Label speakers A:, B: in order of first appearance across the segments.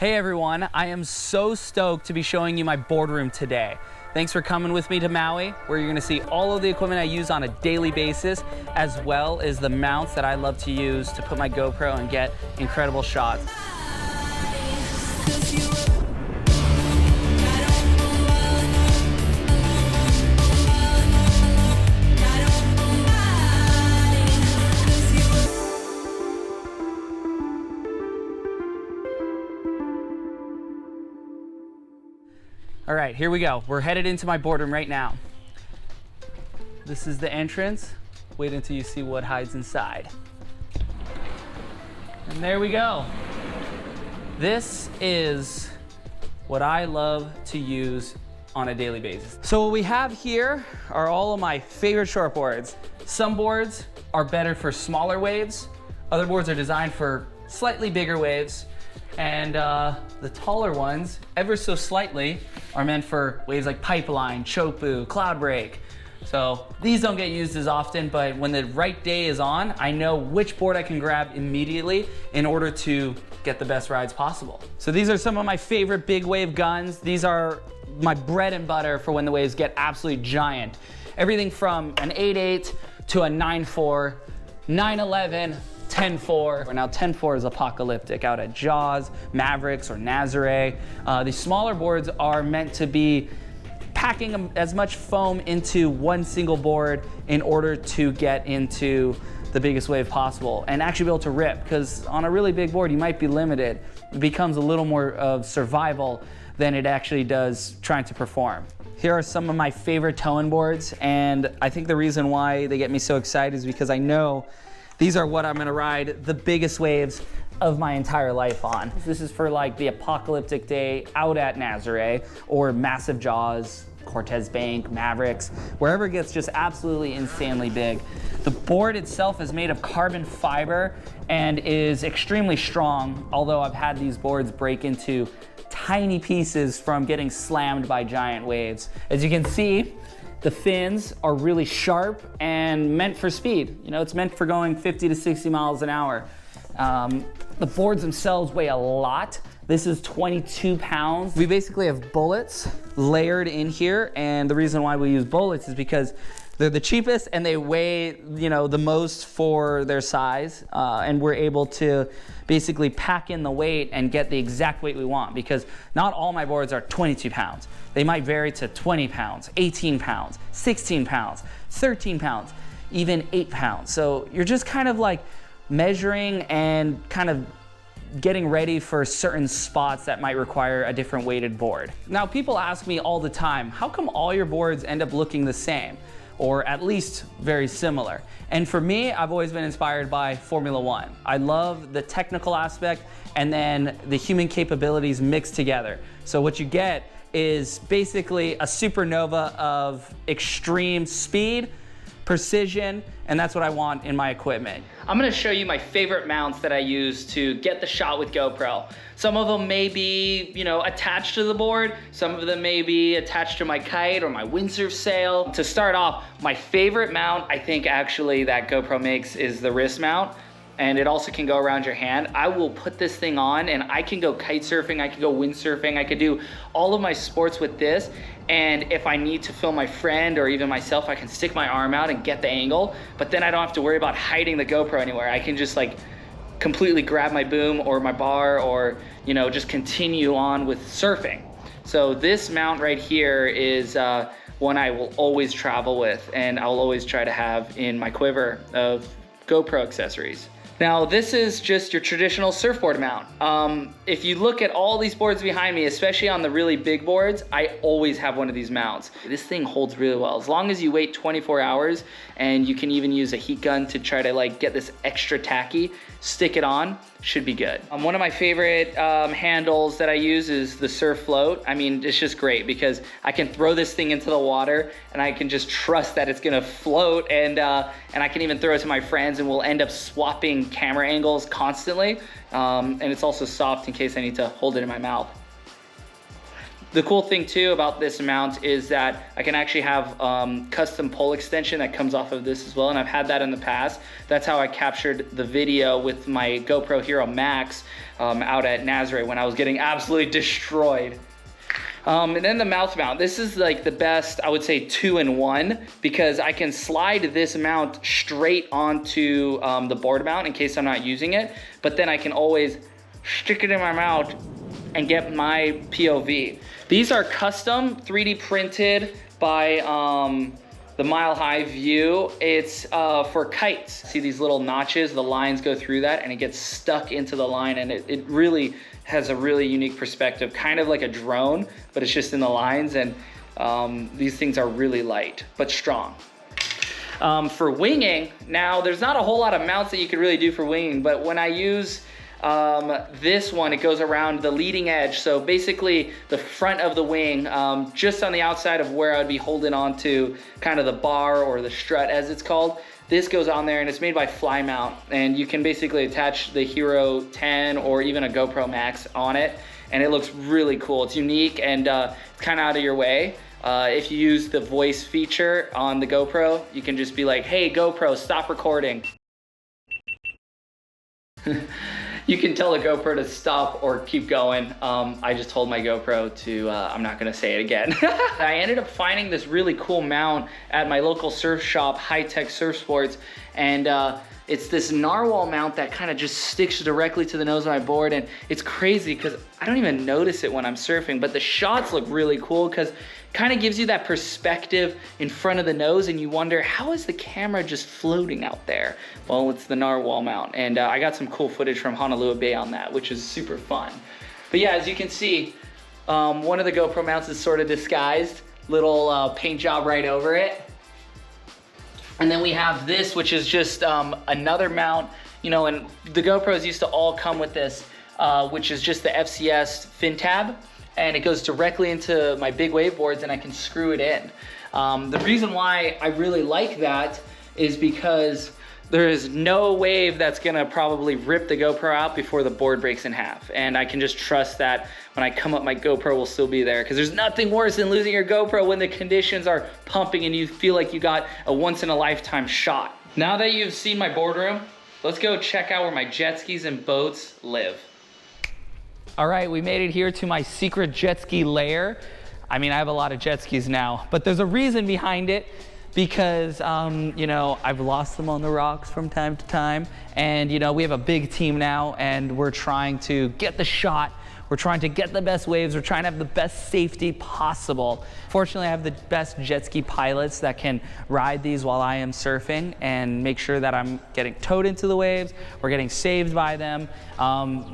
A: Hey everyone, I am so stoked to be showing you my boardroom today. Thanks for coming with me to Maui, where you're gonna see all of the equipment I use on a daily basis, as well as the mounts that I love to use to put my GoPro and get incredible shots. All right, here we go. We're headed into my boardroom right now. This is the entrance. Wait until you see what hides inside. And there we go. This is what I love to use on a daily basis. So what we have here are all of my favorite shortboards. Some boards are better for smaller waves. Other boards are designed for slightly bigger waves. And the taller ones, ever so slightly, are meant for waves like pipeline, chopu, cloud break. So these don't get used as often, but when the right day is on, I know which board I can grab immediately in order to get the best rides possible. So these are some of my favorite big wave guns. These are my bread and butter for when the waves get absolutely giant. Everything from an 8.8 to a 9.4, 9.11, 10.4. Now 10.4 is apocalyptic out at Jaws, Mavericks, or Nazare. These smaller boards are meant to be packing as much foam into one single board in order to get into the biggest wave possible and actually be able to rip, because on a really big board you might be limited. It becomes a little more of survival than it actually does trying to perform. Here are some of my favorite towing boards, and I think the reason why they get me so excited is because I know these are what I'm gonna ride the biggest waves of my entire life on. This is for like the apocalyptic day out at Nazare or massive Jaws, Cortez Bank, Mavericks, wherever it gets just absolutely insanely big. The board itself is made of carbon fiber and is extremely strong, although I've had these boards break into tiny pieces from getting slammed by giant waves. As you can see, the fins are really sharp and meant for speed. You know, it's meant for going 50 to 60 miles an hour. The boards themselves weigh a lot. This is 22 pounds. We basically have bullets layered in here, and the reason why we use bullets is because they're the cheapest and they weigh, you know, the most for their size, and we're able to basically pack in the weight and get the exact weight we want, because not all my boards are 22 pounds. They might vary to 20 pounds, 18 pounds, 16 pounds, 13 pounds, even 8 pounds. So you're just kind of like measuring and kind of getting ready for certain spots that might require a different weighted board. Now, people ask me all the time, how come all your boards end up looking the same, or at least very similar? And for me, I've always been inspired by Formula One. I love the technical aspect and then the human capabilities mixed together. So what you get is basically a supernova of extreme speed, precision, and that's what I want in my equipment. I'm gonna show you my favorite mounts that I use to get the shot with GoPro. Some of them may be, you know, attached to the board. Some of them may be attached to my kite or my windsurf sail. To start off, my favorite mount, I think actually that GoPro makes, is the wrist mount. And it also can go around your hand. I will put this thing on and I can go kite surfing, I can go windsurfing, I could do all of my sports with this. And if I need to film my friend or even myself, I can stick my arm out and get the angle, but then I don't have to worry about hiding the GoPro anywhere. I can just like completely grab my boom or my bar, or, you know, just continue on with surfing. So this mount right here is one I will always travel with, and I'll always try to have in my quiver of GoPro accessories. Now, this is just your traditional surfboard mount. If you look at all these boards behind me, especially on the really big boards, I always have one of these mounts. This thing holds really well. As long as you wait 24 hours, and you can even use a heat gun to try to like get this extra tacky, stick it on, should be good. One of my favorite handles that I use is the Surf Float. I mean, it's just great because I can throw this thing into the water and I can just trust that it's gonna float, and I can even throw it to my friends and we'll end up swapping camera angles constantly. And it's also soft in case I need to hold it in my mouth. The cool thing too about this mount is that I can actually have custom pole extension that comes off of this as well, and I've had that in the past. That's how I captured the video with my GoPro Hero Max out at Nazareth when I was getting absolutely destroyed. And then the mouth mount. This is like the best, I would say, 2-in-1, because I can slide this mount straight onto the board mount in case I'm not using it, but then I can always stick it in my mouth and get my POV. These are custom 3D printed by the Mile High View. It's for kites. See these little notches, the lines go through that and it gets stuck into the line, and it really has a really unique perspective, kind of like a drone, but it's just in the lines, and these things are really light, but strong. For winging, now there's not a whole lot of mounts that you could really do for winging, but when I use this one, it goes around the leading edge. So basically the front of the wing, just on the outside of where I'd be holding on to kind of the bar or the strut as it's called. This goes on there, and it's made by Fly Mount, and you can basically attach the Hero 10 or even a GoPro Max on it, and it looks really cool. It's unique, and it's kind of out of your way. If you use the voice feature on the GoPro, you can just be like, hey GoPro, stop recording. You can tell the GoPro to stop or keep going. I just told my GoPro to, I'm not gonna say it again. I ended up finding this really cool mount at my local surf shop, High Tech Surfboards, and it's this narwhal mount that kind of just sticks directly to the nose of my board, and it's crazy because I don't even notice it when I'm surfing, but the shots look really cool because it kind of gives you that perspective in front of the nose, and you wonder, how is the camera just floating out there? Well, it's the narwhal mount, and I got some cool footage from Honolulu Bay on that, which is super fun. But yeah, as you can see, one of the GoPro mounts is sort of disguised, little paint job right over it. And then we have this, which is just another mount, you know, and the GoPros used to all come with this, which is just the FCS fin tab, and it goes directly into my big wave boards, and I can screw it in. The reason why I really like that is because there is no wave that's gonna probably rip the GoPro out before the board breaks in half. And I can just trust that when I come up, my GoPro will still be there, because there's nothing worse than losing your GoPro when the conditions are pumping and you feel like you got a once in a lifetime shot. Now that you've seen my boardroom, let's go check out where my jet skis and boats live. All right, we made it here to my secret jet ski lair. I mean, I have a lot of jet skis now, but there's a reason behind it, because you know, I've lost them on the rocks from time to time, and you know, we have a big team now, and we're trying to get the shot. We're trying to get the best waves. We're trying to have the best safety possible. Fortunately, I have the best jet ski pilots that can ride these while I am surfing and make sure that I'm getting towed into the waves. We're getting saved by them.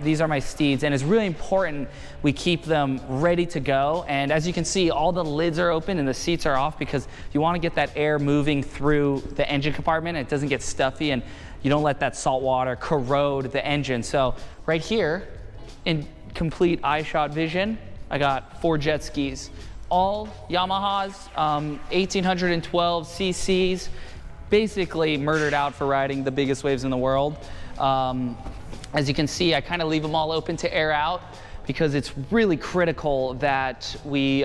A: These are my steeds, and it's really important we keep them ready to go. And as you can see, all the lids are open and the seats are off, because you want to get that air moving through the engine compartment. It doesn't get stuffy, and you don't let that salt water corrode the engine. So right here, in complete eye shot vision, I got 4 jet skis, all Yamahas, 1812 cc's, basically murdered out for riding the biggest waves in the world. As you can see, I kind of leave them all open to air out, because it's really critical that we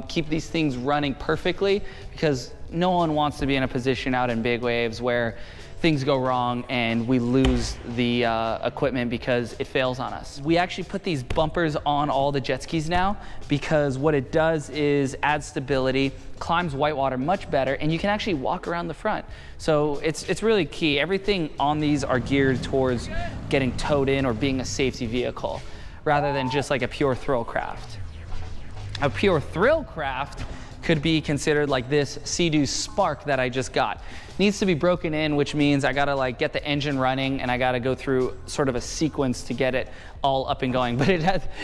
A: keep these things running perfectly, because no one wants to be in a position out in big waves where things go wrong and we lose the equipment because it fails on us. We actually put these bumpers on all the jet skis now, because what it does is add stability, climbs whitewater much better, and you can actually walk around the front. So it's really key. Everything on these are geared towards getting towed in or being a safety vehicle, rather than just like a pure thrill craft. A pure thrill craft could be considered like this Sea-Doo Spark that I just got. Needs to be broken in, which means I gotta like get the engine running, and I gotta go through sort of a sequence to get it all up and going. But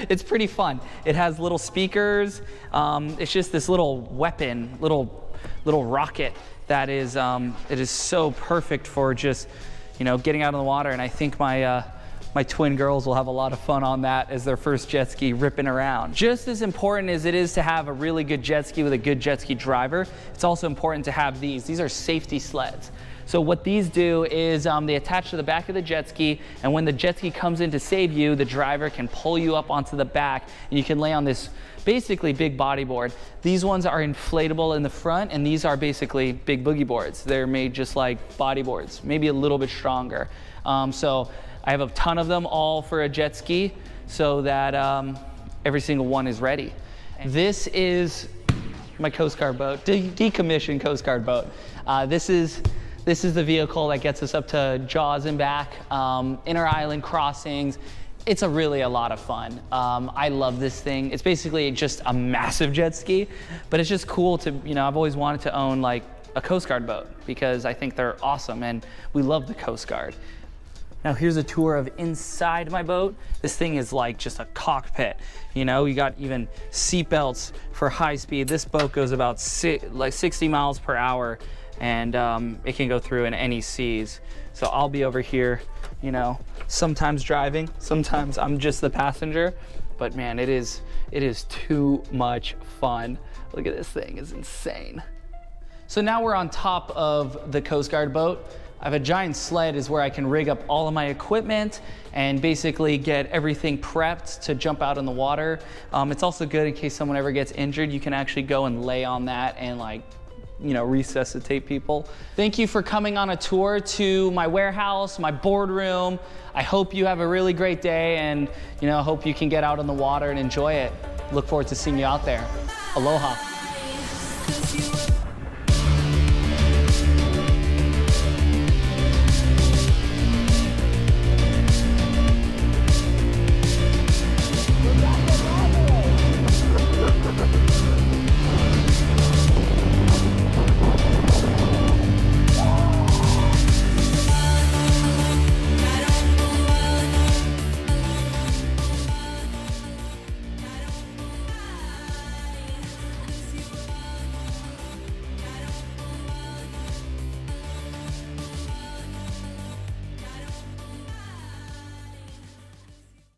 A: it's pretty fun. It has little speakers. It's just this little weapon, little rocket that is it is so perfect for just, you know, getting out on the water. And I think my twin girls will have a lot of fun on that as their first jet ski ripping around. Just as important as it is to have a really good jet ski with a good jet ski driver, it's also important to have these. These are safety sleds. So what these do is they attach to the back of the jet ski, and when the jet ski comes in to save you, the driver can pull you up onto the back, and you can lay on this basically big bodyboard. These ones are inflatable in the front, and these are basically big boogie boards. They're made just like bodyboards, maybe a little bit stronger. So I have a ton of them, all for a jet ski, so that every single one is ready. This is my Coast Guard boat, decommissioned Coast Guard boat. This is the vehicle that gets us up to Jaws and back, inner island crossings. It's really a lot of fun. I love this thing. It's basically just a massive jet ski, but it's just cool to, I've always wanted to own like a Coast Guard boat because I think they're awesome and we love the Coast Guard. Now here's a tour of inside my boat. This thing is like just a cockpit. You got even seat belts for high speed. This boat goes about 60 miles per hour, and it can go through in any seas. So I'll be over here, sometimes driving, sometimes I'm just the passenger, but man, it is too much fun. Look at this thing, it's insane. So now we're on top of the Coast Guard boat. I have a giant sled is where I can rig up all of my equipment and basically get everything prepped to jump out in the water. It's also good in case someone ever gets injured, you can actually go and lay on that and resuscitate people. Thank you for coming on a tour to my warehouse, my boardroom. I hope you have a really great day, and hope you can get out on the water and enjoy it. Look forward to seeing you out there. Aloha.